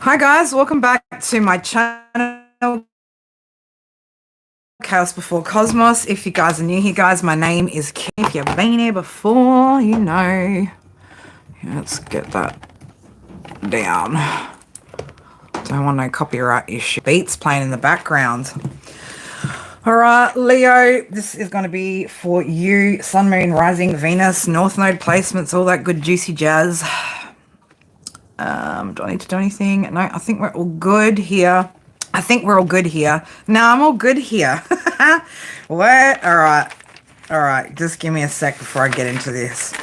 Hi guys, welcome back to my channel, Chaos Before Cosmos. If you guys are new here, guys, my name is Kim. If you've been here before, you know. Let's get that down. Don't want no copyright issue. Beats playing in the background. All right, Leo, this is going to be for you. Sun, Moon, Rising, Venus, North Node placements, all that good juicy jazz. Do I need to do anything? No, I think we're all good here. No, I'm all good here. What? All right. Just give me a sec before I get into this.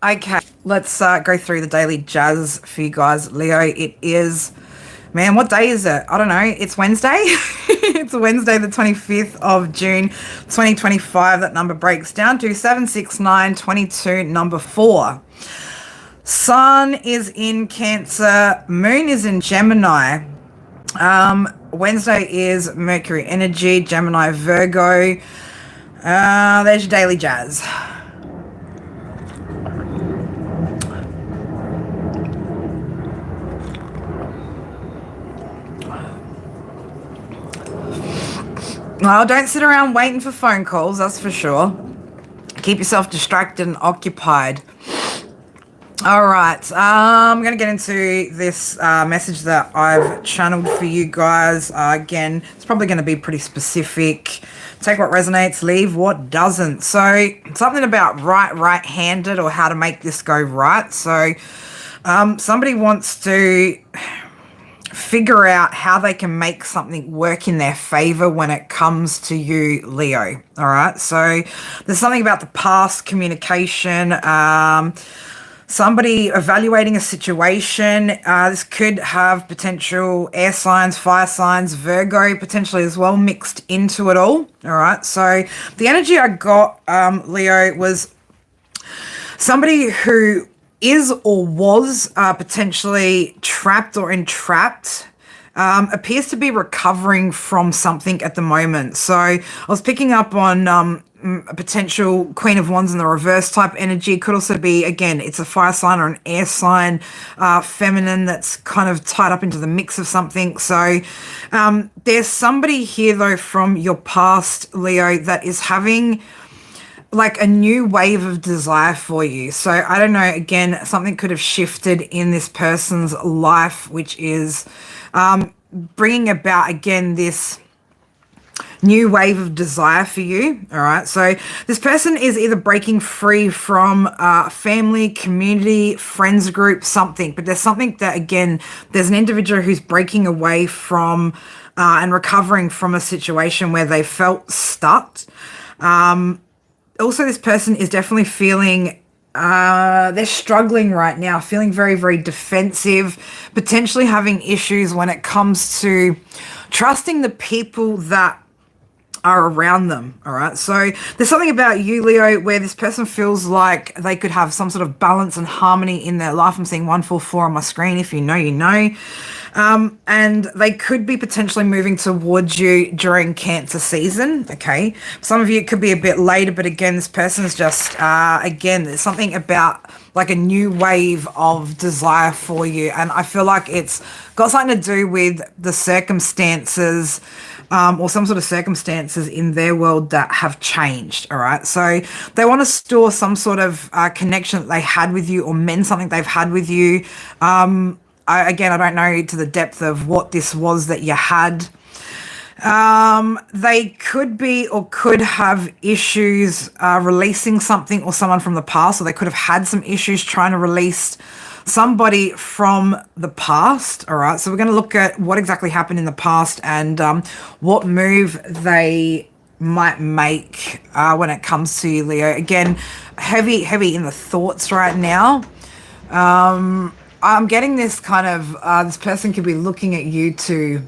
Okay. Let's go through the daily jazz for you guys. Leo, it is, man, what day is it? I don't know. It's Wednesday. It's Wednesday, the 25th of June, 2025. That number breaks down to 76922, number 4. Sun is in Cancer, Moon is in Gemini. Wednesday is Mercury energy, Gemini, Virgo. There's your daily jazz. Well, don't sit around waiting for phone calls, that's for sure. Keep yourself distracted and occupied. All right, I'm going to get into this message that I've channeled for you guys. Again, it's probably going to be pretty specific. Take what resonates, leave what doesn't. So something about right-handed, or how to make this go right. So somebody wants to figure out how they can make something work in their favor when it comes to you, Leo. All right, so there's something about the past communication, somebody evaluating a situation. This could have potential air signs, fire signs, Virgo potentially as well mixed into it all. All right. So the energy I got, Leo, was somebody who is or was potentially trapped or entrapped. Appears to be recovering from something at the moment. So I was picking up on a potential Queen of Wands in the reverse type energy. Could also be, again, it's a fire sign or an air sign, feminine, that's kind of tied up into the mix of something. So there's somebody here, though, from your past, Leo, that is having like a new wave of desire for you. So I don't know, again, something could have shifted in this person's life, which is bringing about, again, this new wave of desire for you. All right. So this person is either breaking free from family, community, friends group, something, but there's something that, again, there's an individual who's breaking away from and recovering from a situation where they felt stuck. Also, this person is definitely feeling they're struggling right now, feeling very, very defensive, potentially having issues when it comes to trusting the people that are around them. All right. So there's something about you, Leo, where this person feels like they could have some sort of balance and harmony in their life. I'm seeing 144 on my screen. If you know, you know. And they could be potentially moving towards you during Cancer season. Okay. Some of you, it could be a bit later, but again, this person is just, again, there's something about like a new wave of desire for you. And I feel like it's got something to do with the circumstances, or some sort of circumstances in their world that have changed. All right. So they want to store some sort of connection that they had with you, or mend something they've had with you. Again, I don't know to the depth of what this was that you had. They could be or could have issues releasing something or someone from the past, or they could have had some issues trying to release somebody from the past. All right. So we're going to look at what exactly happened in the past and what move they might make when it comes to you, Leo. Again, heavy in the thoughts right now. I'm getting this kind of, this person could be looking at you to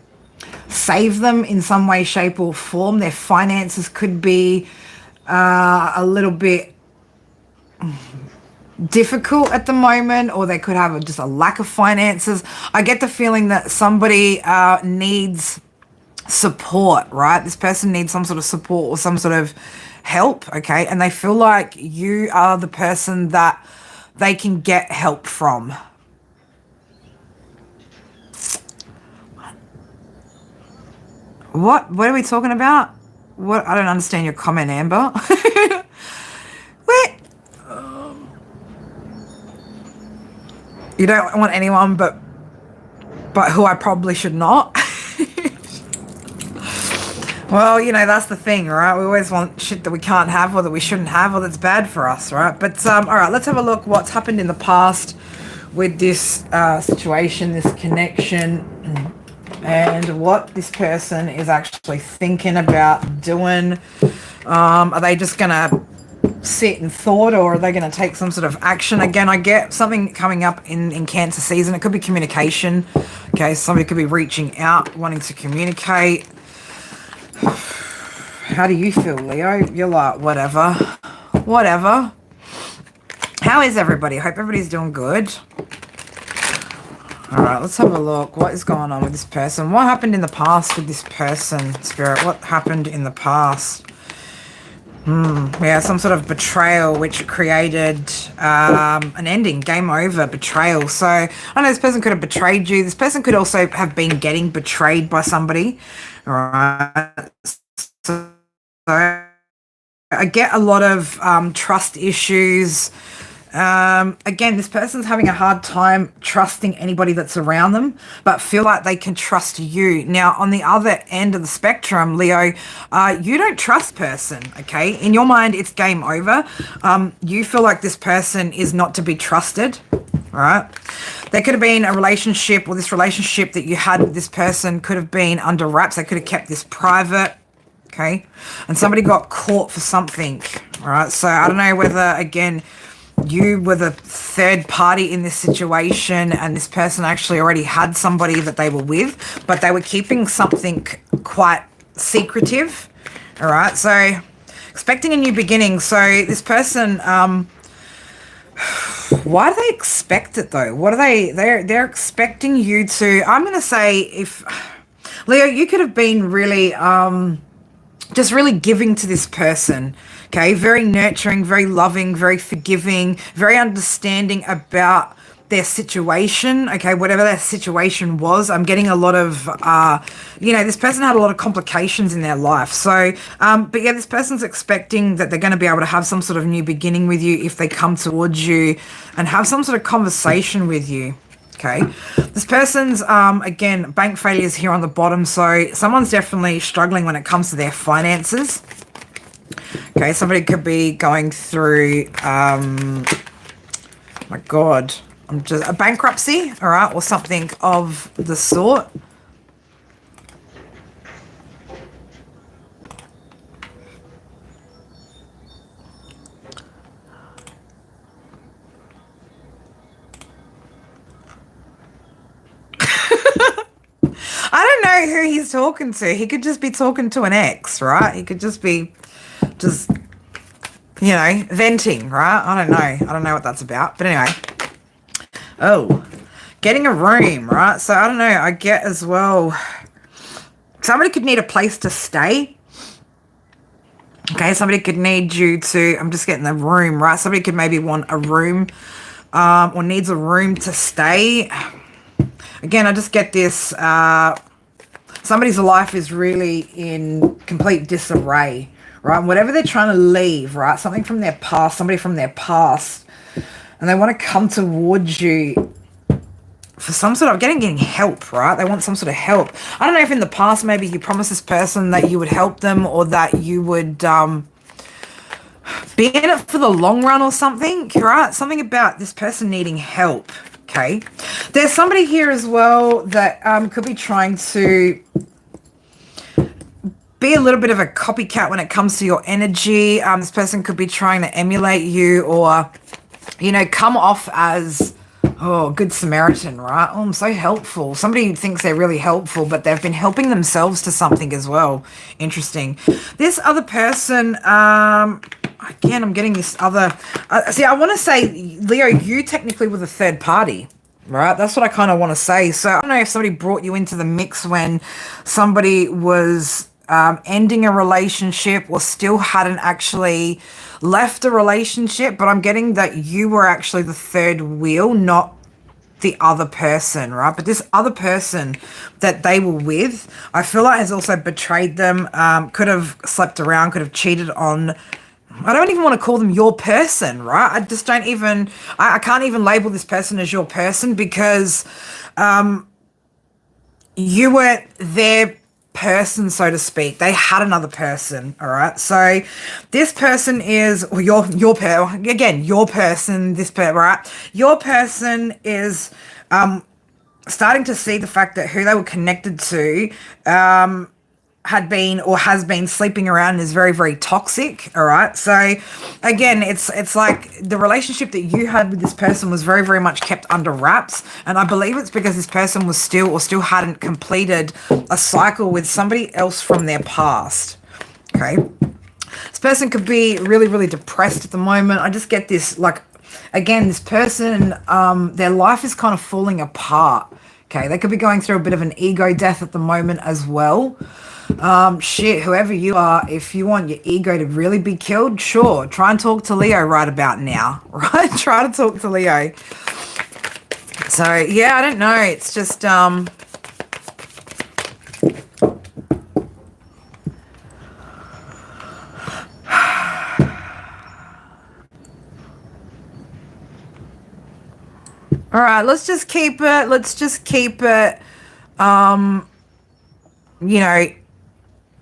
save them in some way, shape or form. Their finances could be a little bit difficult at the moment, or they could have just a lack of finances. I get the feeling that somebody needs support, right? This person needs some sort of support or some sort of help, okay? And they feel like you are the person that they can get help from. What are we talking about? What? I don't understand your comment, Amber. Where? You don't want anyone but who I probably should not. Well, that's the thing, right? We always want shit that we can't have or that we shouldn't have or that's bad for us, right? But all right, let's have a look what's happened in the past with this situation, this connection, and what this person is actually thinking about doing. Are they just gonna sit in thought, or are they going to take some sort of action? Again, I get something coming up in Cancer season. It could be communication. Okay, somebody could be reaching out, wanting to communicate. How do you feel, Leo? You're like, whatever. How is everybody? I hope everybody's doing good. All right, let's have a look. What is going on with this person? What happened in the past with this person, Spirit? What happened in the past? Yeah, some sort of betrayal which created an ending, game over, betrayal. So I know this person could have betrayed you. This person could also have been getting betrayed by somebody. All right. So I get a lot of trust issues. Again, this person's having a hard time trusting anybody that's around them, but feel like they can trust you. Now, on the other end of the spectrum, Leo, you don't trust person, okay? In your mind, it's game over. You feel like this person is not to be trusted, all right? There could have been a relationship, or this relationship that you had with this person could have been under wraps. They could have kept this private, okay? And somebody got caught for something, all right? So I don't know whether, again, you were the third party in this situation and this person actually already had somebody that they were with, but they were keeping something quite secretive. All right. So expecting a new beginning. So this person, why do they expect it though? What are they're expecting you to, I'm going to say, if Leo, you could have been really, just really giving to this person. Okay, very nurturing, very loving, very forgiving, very understanding about their situation. Okay, whatever their situation was, I'm getting a lot of, this person had a lot of complications in their life. So, but yeah, this person's expecting that they're going to be able to have some sort of new beginning with you if they come towards you and have some sort of conversation with you. Okay, this person's, again, bank failures here on the bottom. So someone's definitely struggling when it comes to their finances. Okay, somebody could be going through, my God, I'm just a bankruptcy, all right, or something of the sort. I don't know who he's talking to. He could just be talking to an ex, right? He could just be venting, right? I don't know what that's about. But anyway. Oh, getting a room, right? So I don't know. I get as well, somebody could need a place to stay. Okay, somebody could need you to, I'm just getting the room, right? Somebody could maybe want a room or needs a room to stay. Again, I just get this, somebody's life is really in complete disarray, right? Whatever they're trying to leave, right? Something from their past, somebody from their past, and they want to come towards you for some sort of getting help, right? They want some sort of help. I don't know if in the past maybe you promised this person that you would help them or that you would be in it for the long run or something, right? Something about this person needing help, okay? There's somebody here as well that could be trying to be a little bit of a copycat when it comes to your energy. This person could be trying to emulate you or, come off as, good Samaritan, right? Oh, I'm so helpful. Somebody thinks they're really helpful, but they've been helping themselves to something as well. Interesting. This other person, again, I'm getting this other, I want to say, Leo, you technically were the third party, right? That's what I kind of want to say. So I don't know if somebody brought you into the mix when somebody was ending a relationship or still hadn't actually left a relationship, but I'm getting that you were actually the third wheel, not the other person, right? But this other person that they were with, I feel like has also betrayed them, could have slept around, could have cheated on. I don't even want to call them your person, right? I just don't even, I can't even label this person as your person because you weren't their person, so to speak. They had another person, all right? So this person is, well, your person, right? Your person is starting to see the fact that who they were connected to had been or has been sleeping around and is very, very toxic. All right. So again, it's like the relationship that you had with this person was very, very much kept under wraps. And I believe it's because this person was still hadn't completed a cycle with somebody else from their past. Okay. This person could be really, really depressed at the moment. I just get this, like, again, this person, their life is kind of falling apart. Okay. They could be going through a bit of an ego death at the moment as well. Shit, whoever you are, if you want your ego to really be killed, sure, try and talk to Leo right about now, right? Try to talk to Leo. So, yeah, I don't know. It's just, all right, let's just keep it, you know,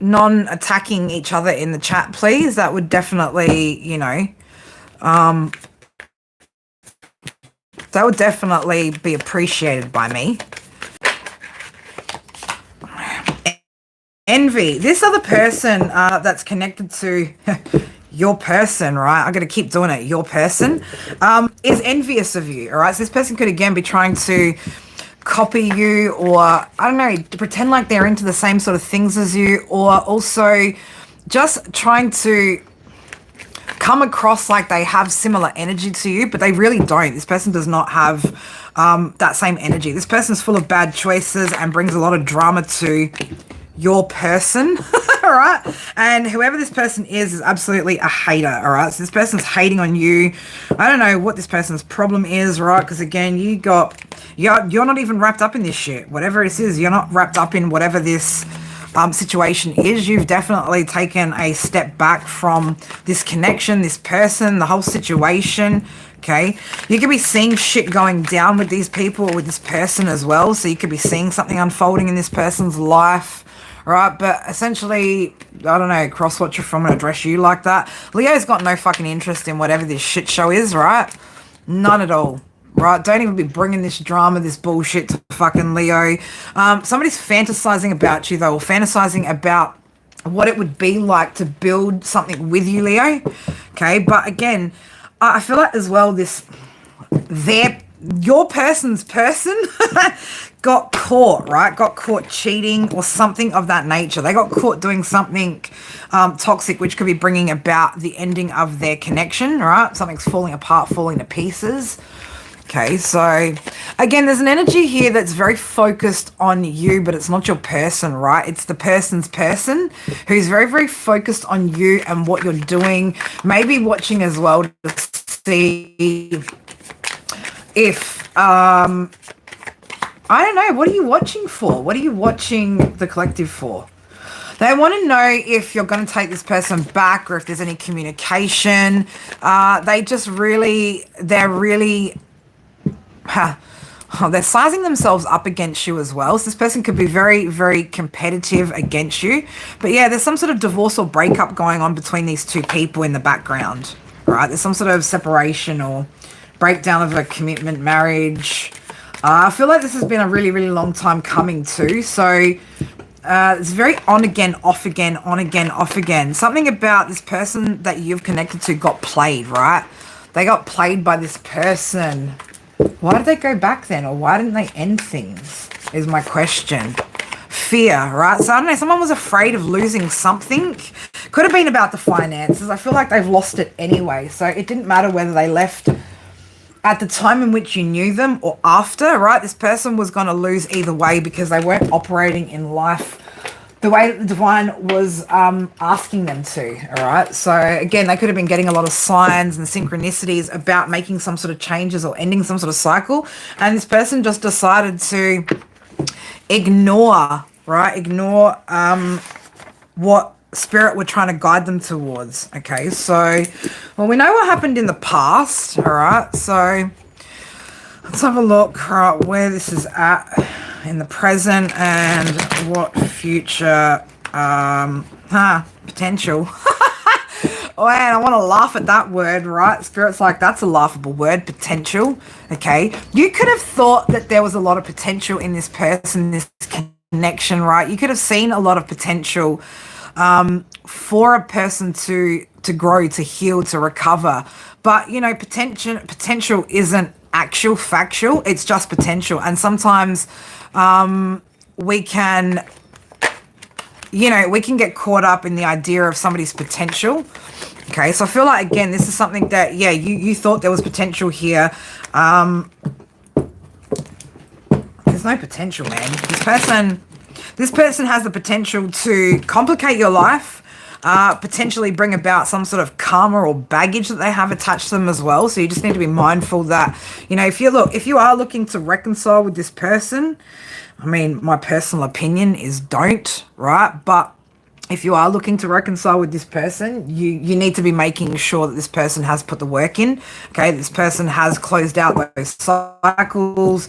non-attacking each other in the chat, please. That would definitely, you know, that would definitely be appreciated by me. Envy. This other person that's connected to your person, right? I'm going to keep doing it. Your person is envious of you, all right? So this person could, again, be trying to copy you, or I don't know, to pretend like they're into the same sort of things as you, or also just trying to come across like they have similar energy to you, but they really don't. This person does not have that same energy. This person's full of bad choices and brings a lot of drama to your person. All right, and whoever this person is absolutely a hater. All right, so this person's hating on you. I don't know what this person's problem is, right? Because again, you're not even wrapped up in this shit. Whatever it is, you're not wrapped up in whatever this situation is. You've definitely taken a step back from this connection, this person, the whole situation. Okay, you could be seeing shit going down with these people or with this person as well. So you could be seeing something unfolding in this person's life. Right, but essentially, I don't know, cross-watcher from and address you like that. Leo's got no fucking interest in whatever this shit show is, right? None at all, right? Don't even be bringing this drama, this bullshit to fucking Leo. Somebody's fantasizing about you, though, or fantasizing about what it would be like to build something with you, Leo. Okay, but again, I feel like as well your person's person got caught, right? Got caught cheating or something of that nature. They got caught doing something toxic, which could be bringing about the ending of their connection, right? Something's falling apart, falling to pieces. Okay, so again, there's an energy here that's very focused on you, but it's not your person, right? It's the person's person who's very, very focused on you and what you're doing. Maybe watching as well to see if, I don't know, what are you watching for? What are you watching the collective for? They want to know if you're going to take this person back or if there's any communication. They're sizing themselves up against you as well. So this person could be very, very competitive against you. But yeah, there's some sort of divorce or breakup going on between these two people in the background, right? There's some sort of separation or breakdown of a commitment, marriage. I feel like this has been a really, really long time coming too. So it's very on again, off again, on again, off again. Something about this person that you've connected to got played, right? They got played by this person. Why did they go back then? Or why didn't they end things is my question. Fear, right? So I don't know, someone was afraid of losing something. Could have been about the finances. I feel like they've lost it anyway. So it didn't matter whether they left at the time in which you knew them or after, right? This person was going to lose either way because they weren't operating in life the way that the divine was asking them to. All right. So again, they could have been getting a lot of signs and synchronicities about making some sort of changes or ending some sort of cycle. And this person just decided to ignore, right? Ignore what spirit were trying to guide them towards. Okay. So, well, we know what happened in the past. All right. So let's have a look, right, where this is at in the present and what future potential. Oh man, I want to laugh at that word, right? Spirit's like, that's a laughable word, potential. Okay, you could have thought that there was a lot of potential in this person, this connection, right? You could have seen a lot of potential for a person to grow, to heal, to recover. But you know, potential isn't actual factual, it's just potential. And sometimes we can, you know, we can get caught up in the idea of somebody's potential. Okay, so I feel like, again, this is something that, yeah, you thought there was potential here. There's no potential, man. This person has the potential to complicate your life, potentially bring about some sort of karma or baggage that they have attached to them as well. So you just need to be mindful that, you know, if you are looking to reconcile with this person, I mean, my personal opinion is don't, right? But if you are looking to reconcile with this person, you need to be making sure that this person has put the work in. Okay, this person has closed out those cycles.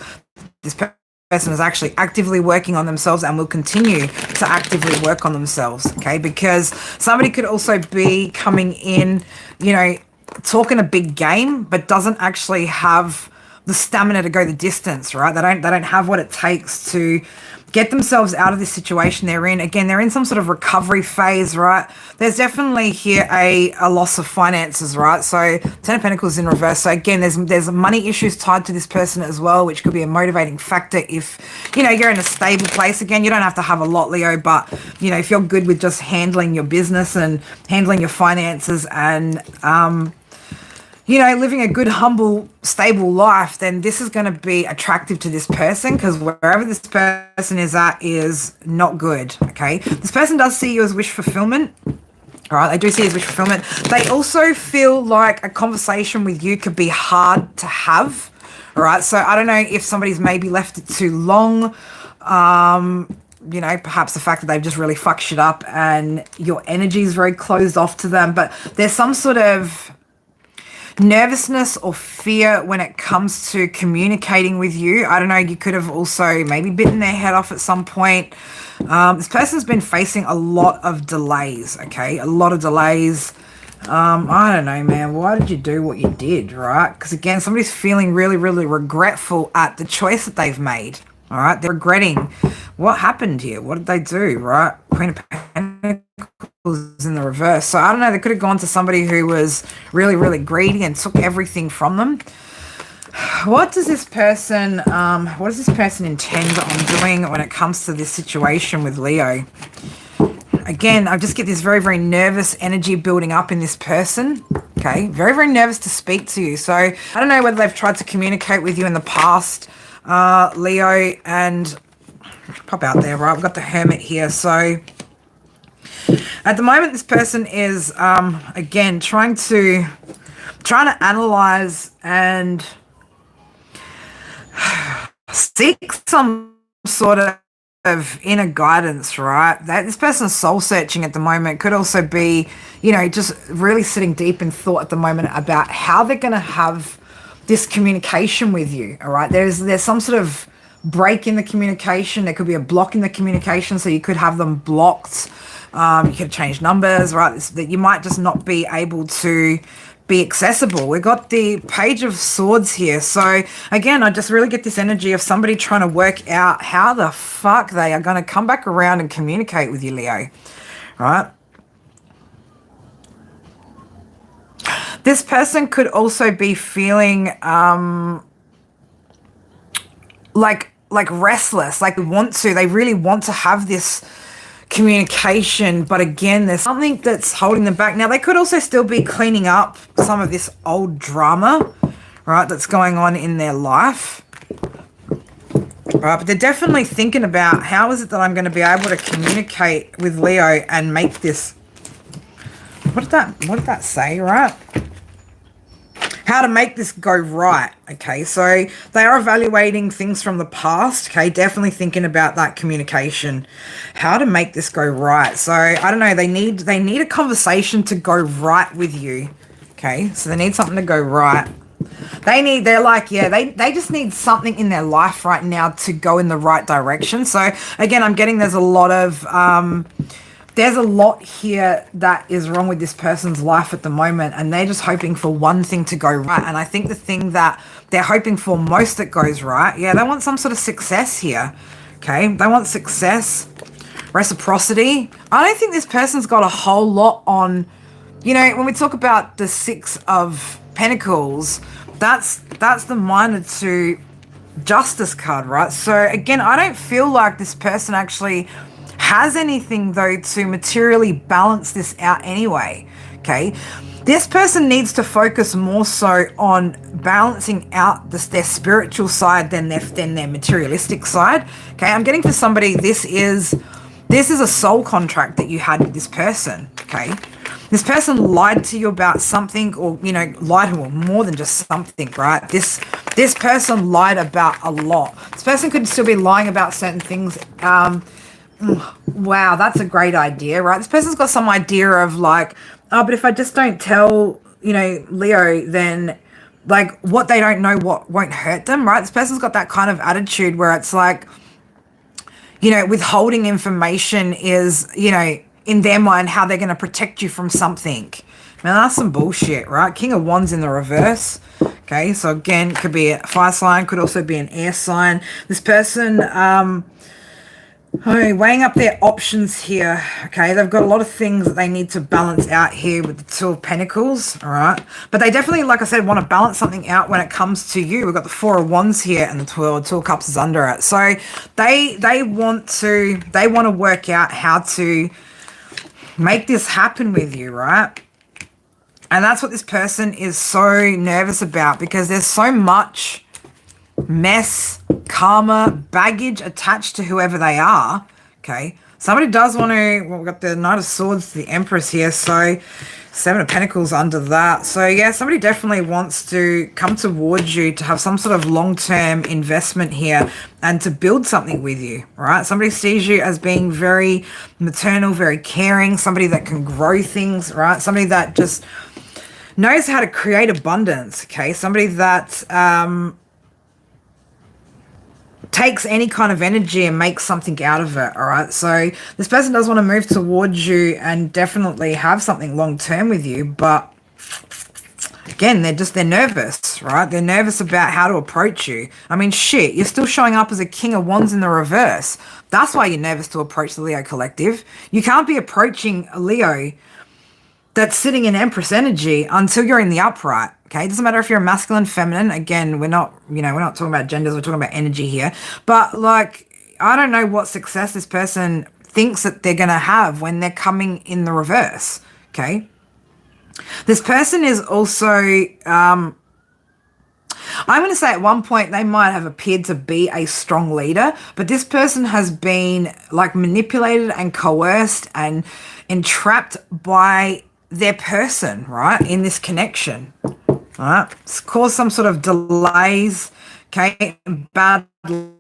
This person is actually actively working on themselves and will continue to actively work on themselves. Okay, because somebody could also be coming in, you know, talking a big game, but doesn't actually have the stamina to go the distance, right? They don't have what it takes to get themselves out of this situation they're in. Again, they're in some sort of recovery phase, right? There's definitely here a loss of finances, right? So 10 of Pentacles in reverse. So again, there's money issues tied to this person as well, which could be a motivating factor if, you know, you're in a stable place. Again, you don't have to have a lot, Leo, but, you know, if you're good with just handling your business and handling your finances and, you know, living a good, humble, stable life, then this is going to be attractive to this person, because wherever this person is at is not good, okay? This person does see you as wish fulfillment. All right, they do see you as wish fulfillment. They also feel like a conversation with you could be hard to have, all right? So I don't know if somebody's maybe left it too long, you know, perhaps the fact that they've just really fucked shit up and your energy is very closed off to them, but there's some sort of nervousness or fear when it comes to communicating with you. I don't know, you could have also maybe bitten their head off at some point. This person's been facing a lot of delays, okay? A lot of delays. I don't know, man. Why did you do what you did, right? Because again, somebody's feeling really, really regretful at the choice that they've made, all right? They're regretting what happened here. What did they do, right? Queen of Pentacles in the reverse. So I don't know, they could have gone to somebody who was really, really greedy and took everything from them. What does this person intend on doing when it comes to this situation with Leo? Again, I just get this very, very nervous energy building up in this person. Okay, very, very nervous to speak to you. So I don't know whether they've tried to communicate with you in the past, Leo, and pop out there, right? We've got the Hermit here. So at the moment, this person is, again, trying to analyze and seek some sort of inner guidance, right? That this person's soul searching at the moment. Could also be, you know, just really sitting deep in thought at the moment about how they're going to have this communication with you, all right? There's some sort of break in the communication. There could be a block in the communication, so you could have them blocked. You could change numbers, right? That you might just not be able to be accessible. We've got the Page of Swords here. So again, I just really get this energy of somebody trying to work out how the fuck they are going to come back around and communicate with you, Leo, right? This person could also be feeling like restless, like they really want to have this communication, but again, there's something that's holding them back. Now, they could also still be cleaning up some of this old drama, right, that's going on in their life. Right, but they're definitely thinking about how is it that I'm going to be able to communicate with Leo and make this. What did that say, right? How to make this go right. Okay, so they are evaluating things from the past. Okay, definitely thinking about that communication, how to make this go right. So I don't know, they need a conversation to go right with you. Okay, so they need something to go right. They're like, yeah, they just need something in their life right now to go in the right direction. So again, I'm getting there's a lot here that is wrong with this person's life at the moment, and they're just hoping for one thing to go right. And I think the thing that they're hoping for most that goes right, yeah, they want some sort of success here. Okay, they want success, reciprocity. I don't think this person's got a whole lot on, when we talk about the Six of Pentacles, that's the minor to Justice card, right? So again, I don't feel like this person actually has anything though to materially balance this out anyway. Okay, this person needs to focus more so on balancing out their spiritual side than their materialistic side. Okay, I'm getting for somebody, this is a soul contract that you had with this person. Okay, this person lied to you about something, or lied to you more than just something, right? This person lied about a lot. This person could still be lying about certain things. Wow, that's a great idea, right? This person's got some idea of like, oh, but if I just don't tell, Leo, then like what they don't know what won't hurt them, right? This person's got that kind of attitude where it's like, withholding information is, in their mind, how they're going to protect you from something. Man, that's some bullshit, right? King of Wands in the reverse. Okay, so again, could be a fire sign, could also be an air sign. This person, weighing up their options here. Okay, they've got a lot of things that they need to balance out here with the Two of Pentacles, all right? But they definitely, like I said, want to balance something out when it comes to you. We've got the Four of Wands here and the Two of Cups is under it. So they want to work out how to make this happen with you, right? And that's what this person is so nervous about, because there's so much mess, karma, baggage attached to whoever they are. Okay, somebody does want to, well, we've got the Knight of Swords, the Empress here, so Seven of Pentacles under that. So yeah, somebody definitely wants to come towards you to have some sort of long-term investment here and to build something with you, right? Somebody sees you as being very maternal, very caring, somebody that can grow things, right? Somebody that just knows how to create abundance. Okay, somebody that takes any kind of energy and makes something out of it. All right, so this person does want to move towards you and definitely have something long term with you, but again, they're nervous, right? They're nervous about how to approach you. I mean, shit, you're still showing up as a King of Wands in the reverse. That's why you're nervous to approach the Leo collective. You can't be approaching a Leo that's sitting in Empress energy until you're in the upright. Okay, it doesn't matter if you're a masculine, feminine. Again, we're not talking about genders. We're talking about energy here. But like, I don't know what success this person thinks that they're gonna have when they're coming in the reverse. Okay, this person is also, I'm going to say at one point they might have appeared to be a strong leader, but this person has been like manipulated and coerced and entrapped by their person, right, in this connection. All right, it's caused some sort of delays, okay, bad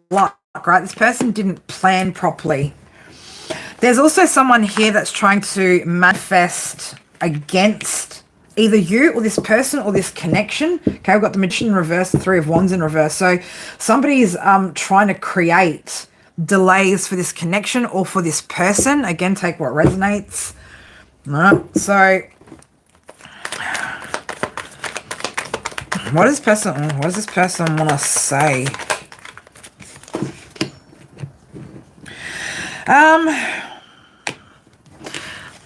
luck, right? This person didn't plan properly. There's also someone here that's trying to manifest against either you or this person or this connection. Okay, we've got the Magician in reverse, the Three of Wands in reverse. So somebody's trying to create delays for this connection or for this person. Again, take what resonates. All right, so what does this person want to say?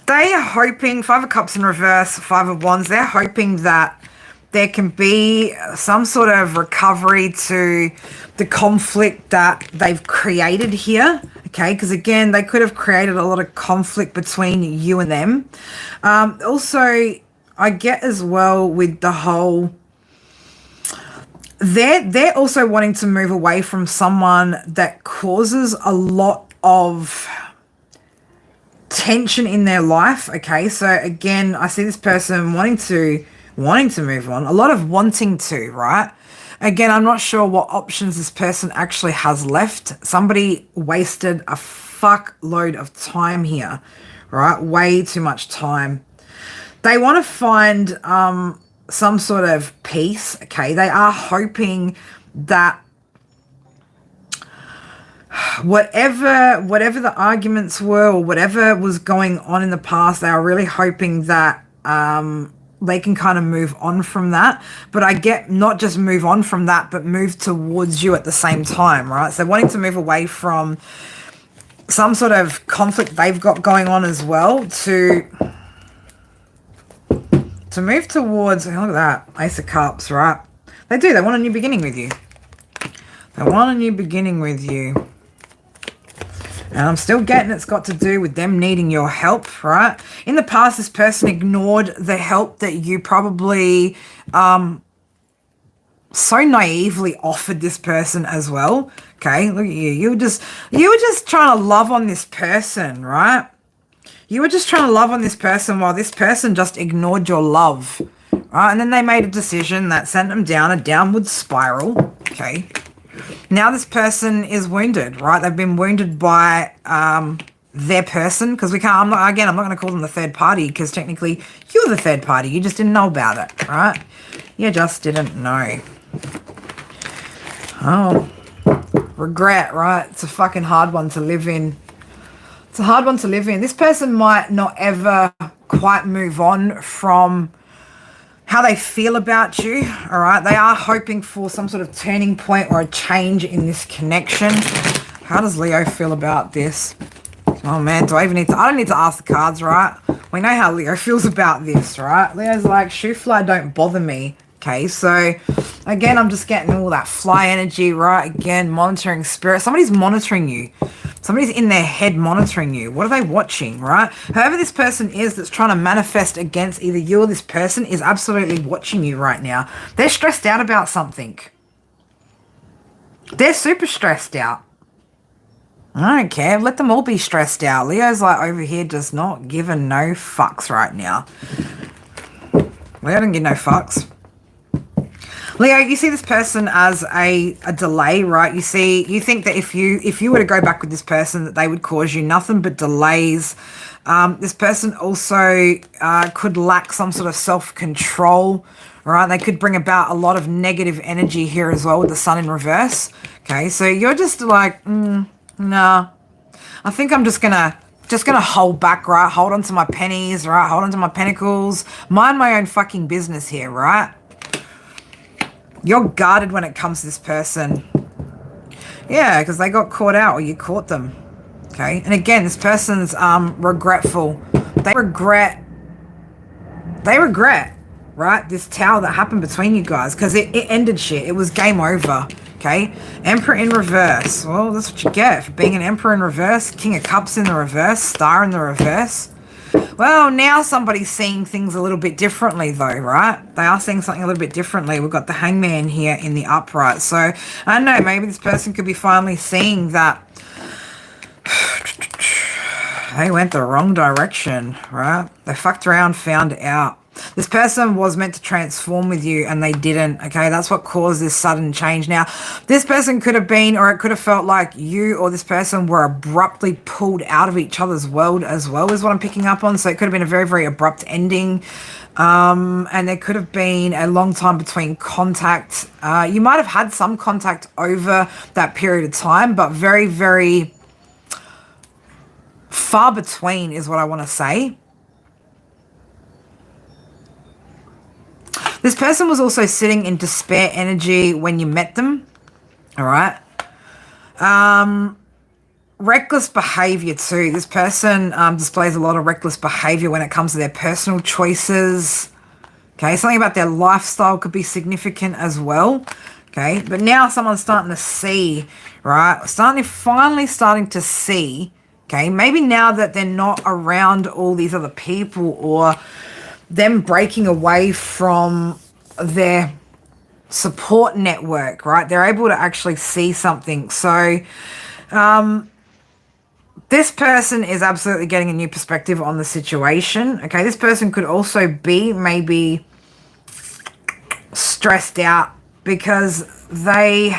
They are hoping, Five of Cups in reverse, Five of Wands, they're hoping that there can be some sort of recovery to the conflict that they've created here, okay? Because again, they could have created a lot of conflict between you and them. Also, I get as well with the whole, they're also wanting to move away from someone that causes a lot of tension in their life. Okay, so again, I see this person wanting to move on, a lot of wanting to, right? Again, I'm not sure what options this person actually has left. Somebody wasted a fuckload of time here, right? Way too much time. They want to find some sort of peace. Okay, they are hoping that whatever the arguments were or whatever was going on in the past, they are really hoping that they can kind of move on from that. But I get not just move on from that, but move towards you at the same time, right? So wanting to move away from some sort of conflict they've got going on as well to move towards, look at that, Ace of Cups, right? They do, they want a new beginning with you. They want a new beginning with you. And I'm still getting it's got to do with them needing your help, right? In the past, this person ignored the help that you probably so naively offered this person as well. Okay, look at you. You were just trying to love on this person, right? You were just trying to love on this person while this person just ignored your love, right? And then they made a decision that sent them down a downward spiral, okay? Now this person is wounded, right? They've been wounded by their person, because I'm not going to call them the third party, because technically you're the third party. You just didn't know about it, right? You just didn't know. Oh, regret, right? It's a fucking hard one to live in. It's a hard one to live in. This person might not ever quite move on from how they feel about you, all right? They are hoping for some sort of turning point or a change in this connection. How does Leo feel about this? Oh, man, I don't need to ask the cards, right? We know how Leo feels about this, right? Leo's like, shoe fly, don't bother me. Okay, so again, I'm just getting all that fly energy, right? Again, monitoring spirit. Somebody's monitoring you. Somebody's in their head monitoring you. What are they watching, right? Whoever this person is that's trying to manifest against either you or this person is absolutely watching you right now. They're stressed out about something. They're super stressed out. I don't care. Let them all be stressed out. Leo's like over here just not giving no fucks right now. Leo doesn't give no fucks. Leo, you see this person as a delay, right? You think that if you were to go back with this person, that they would cause you nothing but delays. This person also could lack some sort of self-control, right? They could bring about a lot of negative energy here as well with the sun in reverse. Okay, so you're just like, nah. I think I'm just gonna hold back, right? Hold on to my pennies, right? Hold on to my pentacles. Mind my own fucking business here, right? You're guarded when it comes to this person. Yeah, because they got caught out or you caught them. Okay. And again, this person's regretful. They regret, right? This tower that happened between you guys, because it ended shit. It was game over. Okay. Emperor in reverse. Well, that's what you get for being an Emperor in reverse. King of Cups in the reverse. Star in the reverse. Well, now somebody's seeing things a little bit differently though, right? They are seeing something a little bit differently. We've got the Hangman here in the upright. So, I don't know, maybe this person could be finally seeing that they went the wrong direction, right? They fucked around, found out. This person was meant to transform with you and they didn't, okay? That's what caused this sudden change. Now, this person could have been, or it could have felt like you or this person were abruptly pulled out of each other's world as well, is what I'm picking up on. So it could have been a very, very abrupt ending. And there could have been a long time between contact. You might have had some contact over that period of time, but very, very far between is what I want to say. This person was also sitting in despair energy when you met them. All right. Reckless behavior too. This person displays a lot of reckless behavior when it comes to their personal choices. Okay. Something about their lifestyle could be significant as well. Okay. But now someone's starting to see, right? Finally starting to see. Okay. Maybe now that they're not around all these other people or them breaking away from their support network, right? They're able to actually see something. So this person is absolutely getting a new perspective on the situation. Okay, this person could also be maybe stressed out because they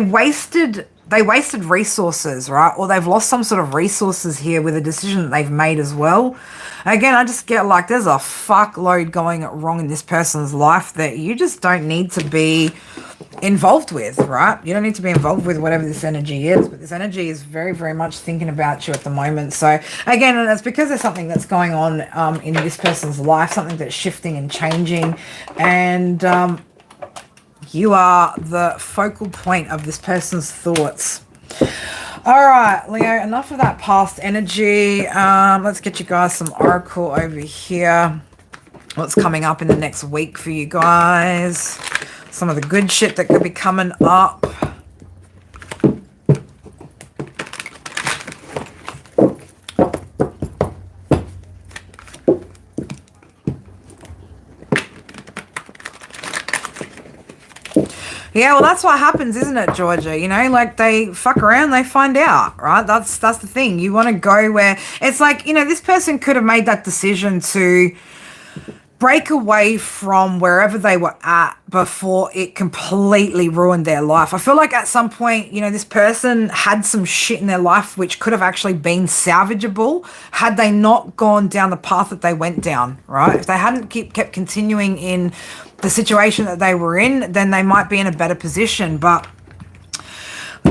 wasted resources, right? Or they've lost some sort of resources here with a decision that they've made as well. Again, I just get like there's a fuckload going wrong in this person's life that you just don't need to be involved with, right? You don't need to be involved with whatever this energy is, but this energy is very, very much thinking about you at the moment. So again, and it's because there's something that's going on in this person's life, something that's shifting and changing, and you are the focal point of this person's thoughts. All right, Leo, enough of that past energy. Let's get you guys some oracle over here. What's coming up in the next week for you guys? Some of the good shit that could be coming up. Yeah, well, that's what happens, isn't it, Georgia? You know, like they fuck around, they find out, right? That's the thing. You want to go where it's like, you know, this person could have made that decision to break away from wherever they were at before it completely ruined their life. I feel like at some point, you know, this person had some shit in their life which could have actually been salvageable had they not gone down the path that they went down, right? If they hadn't kept continuing in the situation that they were in, then they might be in a better position. But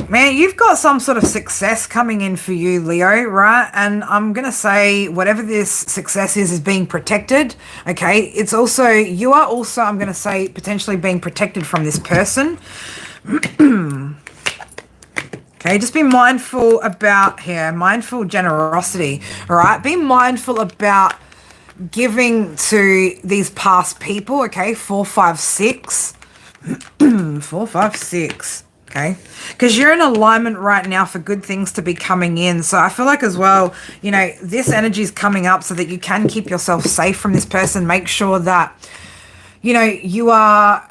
man, you've got some sort of success coming in for you, Leo, right? And I'm going to say whatever this success is being protected, okay? It's also, you are also, I'm going to say, potentially being protected from this person. Okay, just be mindful about here, mindful generosity, all right? Be mindful about giving to these past people, okay? 4, 5, 6. 4, 5, 6. Okay, because you're in alignment right now for good things to be coming in. So I feel like as well, you know, this energy is coming up so that you can keep yourself safe from this person. Make sure that, you know, you are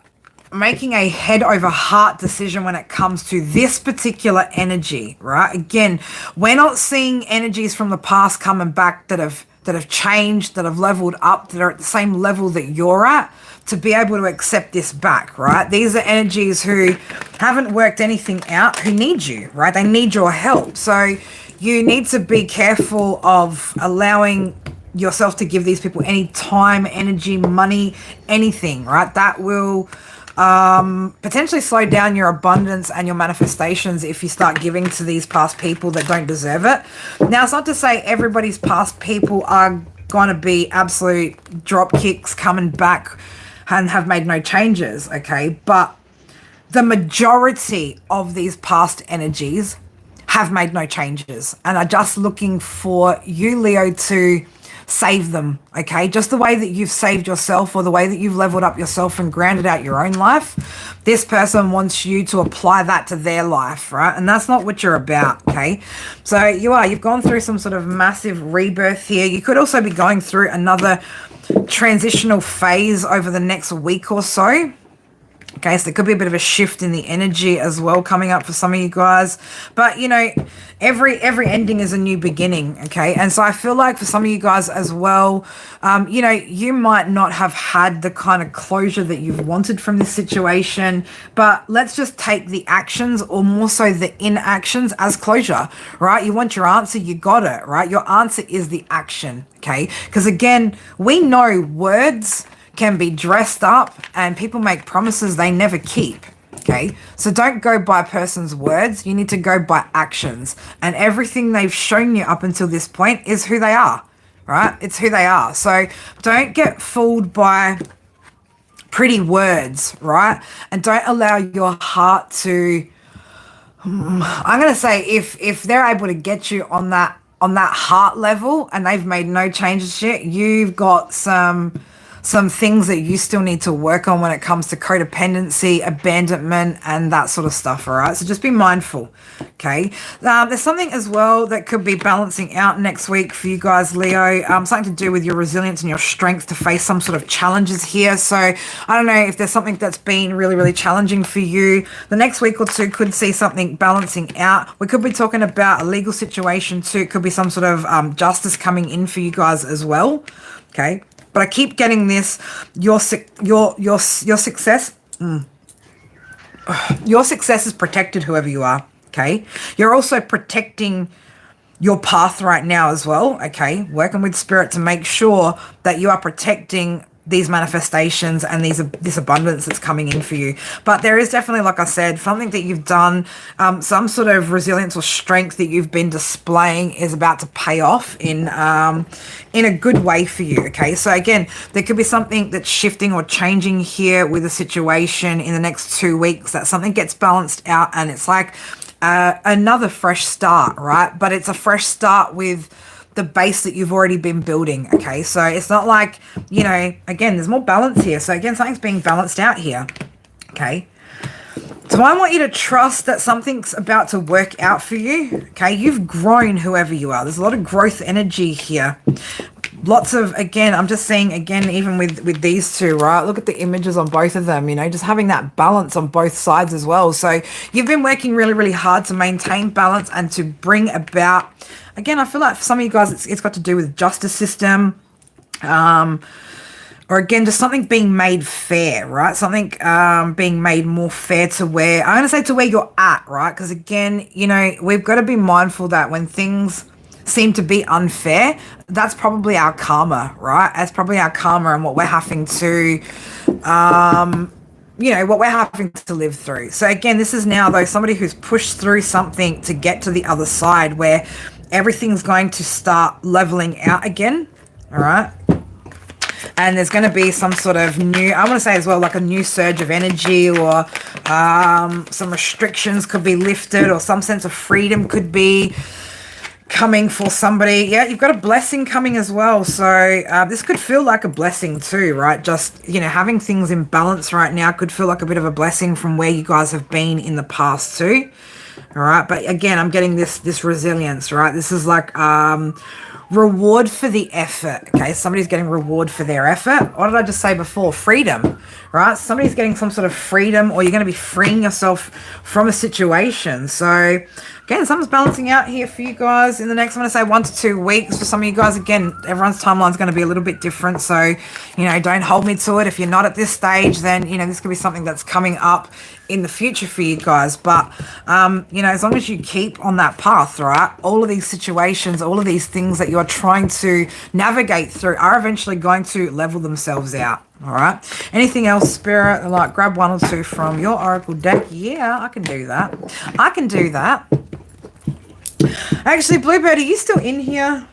making a head over heart decision when it comes to this particular energy, right? Again, we're not seeing energies from the past coming back that have changed, that have leveled up, that are at the same level that you're at, to be able to accept this back, right? These are energies who haven't worked anything out, who need you, right? They need your help. So you need to be careful of allowing yourself to give these people any time, energy, money, anything, right? That will potentially slow down your abundance and your manifestations if you start giving to these past people that don't deserve it. Now, it's not to say everybody's past people are going to be absolute drop kicks coming back and have made no changes, okay? But the majority of these past energies have made no changes and are just looking for you, Leo, to save them, okay? Just the way that you've saved yourself or the way that you've leveled up yourself and grounded out your own life, this person wants you to apply that to their life, right? And that's not what you're about, okay? So you've gone through some sort of massive rebirth here. You could also be going through another transitional phase over the next week or so. Okay, so there could be a bit of a shift in the energy as well coming up for some of you guys. But, you know, every ending is a new beginning, okay? And so I feel like for some of you guys as well, you know, you might not have had the kind of closure that you've wanted from this situation, but let's just take the actions, or more so the inactions, as closure, right? You want your answer, you got it, right? Your answer is the action, okay? Because again, we know words can be dressed up and people make promises they never keep, okay? So don't go by a person's words, you need to go by actions, and everything they've shown you up until this point is who they are, right? It's who they are. So don't get fooled by pretty words, right? And don't allow your heart to, I'm going to say, if they're able to get you on that heart level and they've made no changes yet, you've got some some things that you still need to work on when it comes to codependency, abandonment, and that sort of stuff, all right? So just be mindful, okay? There's something as well that could be balancing out next week for you guys, Leo, something to do with your resilience and your strength to face some sort of challenges here. So I don't know if there's something that's been really, really challenging for you. The next week or two could see something balancing out. We could be talking about a legal situation too. It could be some sort of justice coming in for you guys as well, okay? But I keep getting this, your success, your success is protected, whoever you are, okay? You're also protecting your path right now as well, okay? Working with spirit to make sure that you are protecting these manifestations and this abundance that's coming in for you. But there is definitely, like I said, something that you've done, some sort of resilience or strength that you've been displaying is about to pay off in a good way for you, okay? So again, there could be something that's shifting or changing here with a situation in the next 2 weeks, that something gets balanced out and it's like another fresh start, right? But it's a fresh start with the base that you've already been building, okay? So it's not like, you know, again, there's more balance here. So again, something's being balanced out here, okay? So I want you to trust that something's about to work out for you, okay? You've grown, whoever you are. There's a lot of growth energy here. Lots of, again, I'm just seeing, again, even with these two, right? Look at the images on both of them, you know, just having that balance on both sides as well. So you've been working really, really hard to maintain balance and to bring about, again, I feel like for some of you guys, it's got to do with justice system, or again, just something being made fair, right? Something being made more fair to where, I'm going to say to where you're at, right? Because again, you know, we've got to be mindful that when things seem to be unfair, that's probably our karma, right? That's probably our karma and what we're having to, you know, what we're having to live through. So again, this is now though somebody who's pushed through something to get to the other side where everything's going to start leveling out again, all right? And there's going to be some sort of new, I want to say as well, like a new surge of energy, or some restrictions could be lifted, or some sense of freedom could be coming for somebody. Yeah, you've got a blessing coming as well. So this could feel like a blessing too, right? Just, you know, having things in balance right now could feel like a bit of a blessing from where you guys have been in the past too. All right. But again, I'm getting this resilience, right? This is like reward for the effort. Okay. Somebody's getting reward for their effort. What did I just say before? Freedom, right? Somebody's getting some sort of freedom, or you're going to be freeing yourself from a situation. So again, something's balancing out here for you guys in the next, I'm going to say 1 to 2 weeks. For some of you guys, again, everyone's timeline is going to be a little bit different. So, you know, don't hold me to it. If you're not at this stage, then, you know, this could be something that's coming up in the future for you guys. But, you know, as long as you keep on that path, right, all of these situations, all of these things that you're trying to navigate through are eventually going to level themselves out. All right. Anything else, Spirit? Like grab 1 or 2 from your Oracle deck. Yeah, I can do that. I can do that. Actually, Bluebird, are you still in here?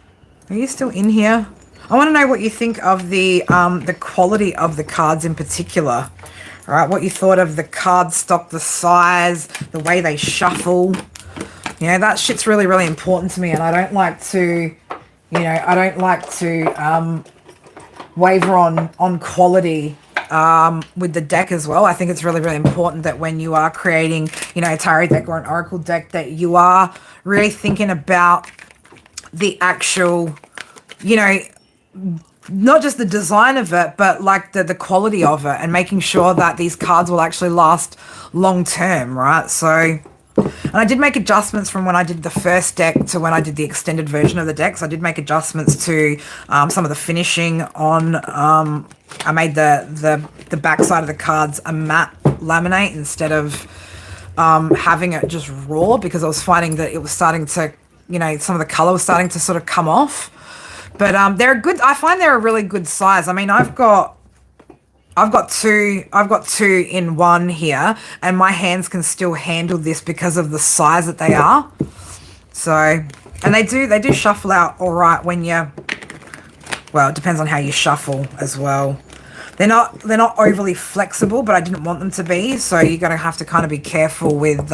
Are you still in here? I want to know what you think of the quality of the cards in particular. All right, what you thought of the card stock, the size, the way they shuffle. You know, that shit's really, really important to me, and I don't like to, you know, I don't like to waver on quality with the deck as well. I think it's really, really important that when you are creating, you know, a tarot deck or an oracle deck, that you are really thinking about the actual, you know, not just the design of it, but like the quality of it, and making sure that these cards will actually last long term, right? So, and I did make adjustments from when I did the first deck to when I did the extended version of the deck. So I did make adjustments to some of the finishing on, I made the back side of the cards a matte laminate instead of having it just raw, because I was finding that it was starting to, you know, some of the color was starting to sort of come off. But they're good. I find they're a really good size. I mean, I've got two in one here, and my hands can still handle this because of the size that they are. So, and they do shuffle out all right when you, well, it depends on how you shuffle as well. They're not overly flexible, but I didn't want them to be. So you're gonna have to kind of be careful with.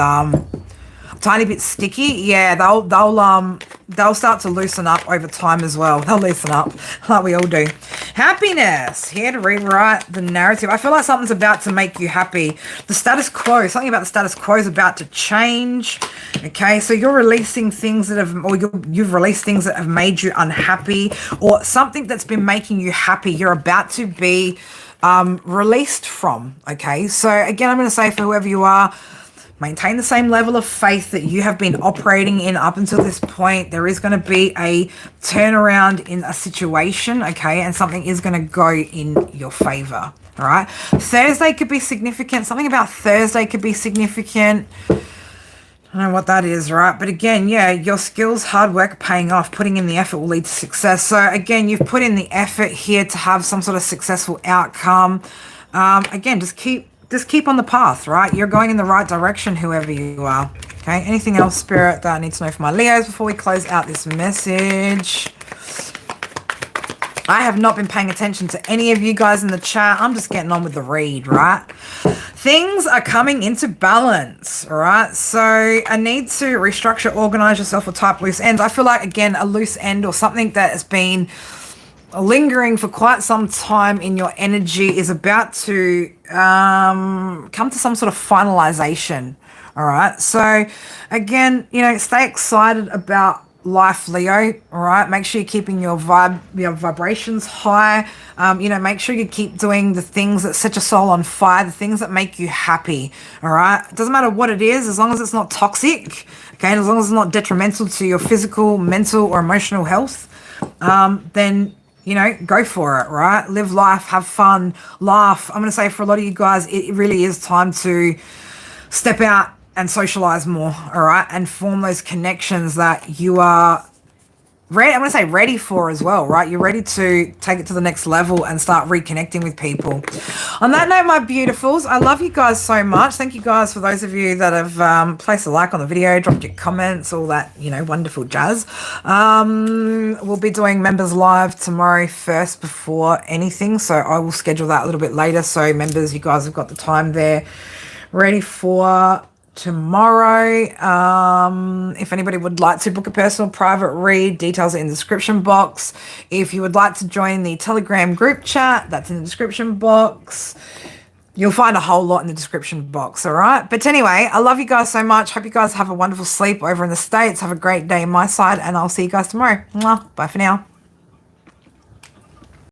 tiny bit sticky, yeah, they'll start to loosen up over time as well. They'll loosen up like we all do. Happiness, here to rewrite the narrative. I feel like something's about to make you happy. The status quo, something about the status quo is about to change. Okay, so you're releasing things that have, or you've released things that have made you unhappy, or something that's been making you happy. You're about to be released from. Okay, so again, I'm going to say for whoever you are, maintain the same level of faith that you have been operating in up until this point. There is going to be a turnaround in a situation, okay? And something is going to go in your favor, all right? Thursday could be significant. Something about Thursday could be significant. I don't know what that is, right? But again, yeah, your skills, hard work, paying off, putting in the effort will lead to success. So again, you've put in the effort here to have some sort of successful outcome. Again, just keep on the path, right? You're going in the right direction, whoever you are. Okay, anything else, Spirit, that I need to know for my Leos before we close out this message? I have not been paying attention to any of you guys in the chat. I'm just getting on with the read, right? Things are coming into balance, all right? So a need to restructure, organize yourself, or type loose ends. I feel like, again, a loose end or something that has been lingering for quite some time in your energy is about to come to some sort of finalization. All right. So again, stay excited about life, Leo. All right. Make sure you're keeping your vibrations high. Make sure you keep doing the things that set your soul on fire, the things that make you happy. All right. It doesn't matter what it is, as long as it's not toxic. Okay. And as long as it's not detrimental to your physical, mental, or emotional health, then go for it, right? Live life, have fun, laugh. I'm going to say for a lot of you guys, it really is time to step out and socialize more, all right? And form those connections that you are ready, I'm going to say ready for as well, right? You're ready to take it to the next level and start reconnecting with people. On that note, my beautifuls, I love you guys so much. Thank you guys for those of you that have placed a like on the video, dropped your comments, all that, wonderful jazz. We'll be doing members live tomorrow first before anything. So I will schedule that a little bit later. So members, you guys have got the time there ready for tomorrow. If anybody would like to book a personal private read, details are in the description box. If you would like to join the Telegram group chat, that's in the description box. You'll find a whole lot in the description box, all right? But anyway, I love you guys so much. Hope you guys have a wonderful sleep over in the States. Have a great day on my side, and I'll see you guys tomorrow. Mwah. Bye for now.